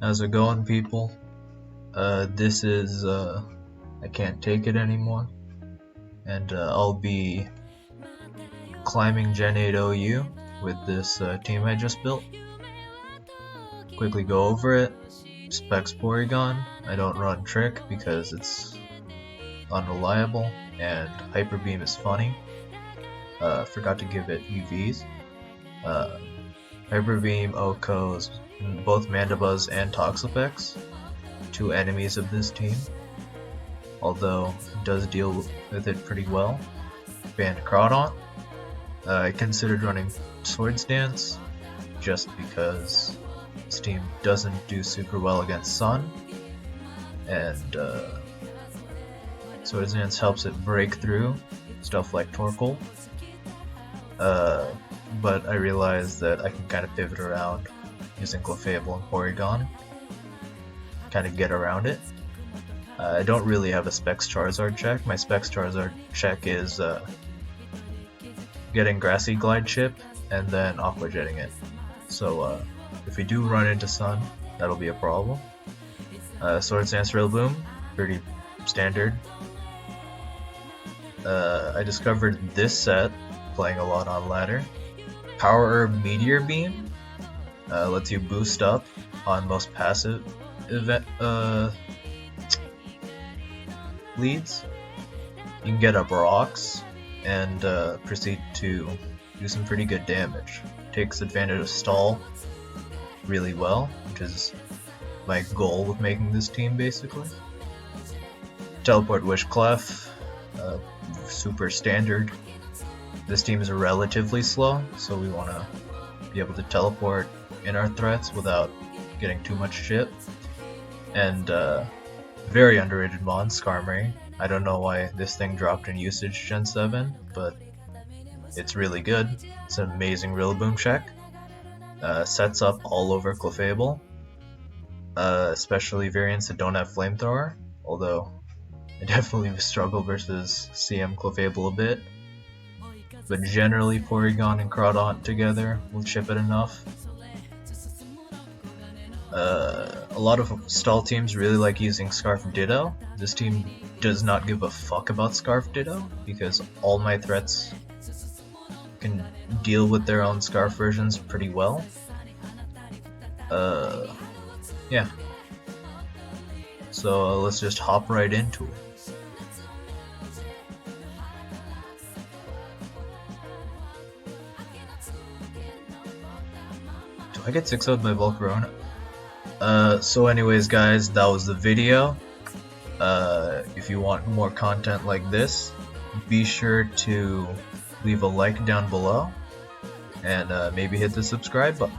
How's it going, people? This is, I can't take it anymore, and I'll be climbing Gen 8 OU with this team I just built. Quickly go over it. Specs Porygon. I don't run Trick because it's unreliable, and Hyper Beam is funny. Forgot to give it EVs. Hyper Beam, Okos, both Mandibuzz and Toxapex, two enemies of this team, although it does deal with it pretty well. Banned Crawdaunt. I considered running Swords Dance just because this team doesn't do super well against Sun, and Swords Dance helps it break through stuff like Torkoal. But I realized that I can kind of pivot around using Clefable and Porygon, kind of get around it. I don't really have a Specs Charizard check. My Specs Charizard check is getting Grassy Glide Chip and then Aqua Jetting it. So if we do run into Sun, that'll be a problem. Swords Dance Rillaboom, pretty standard. I discovered this set playing a lot on ladder. Power Herb Meteor Beam lets you boost up on most passive event leads. You can get up rocks and proceed to do some pretty good damage. Takes advantage of stall really well, which is my goal with making this team basically. Teleport Wish Clef, super standard. This team is relatively slow, so we want to be able to teleport in our threats without getting too much shit. And very underrated mod, Skarmory. I don't know why this thing dropped in usage Gen 7, but it's really good. It's an amazing Rillaboom check. Sets up all over Clefable, especially variants that don't have Flamethrower, although I definitely struggle versus CM Clefable a bit. But generally, Porygon and Crawdaunt together will chip it enough. A lot of stall teams really like using Scarf Ditto. This team does not give a fuck about Scarf Ditto because all my threats can deal with their own Scarf versions pretty well. Yeah. So let's just hop right into it. Do I get 6-0'd by Volcarona? So anyways guys, that was the video. If you want more content like this, be sure to leave a like down below and maybe hit the subscribe button.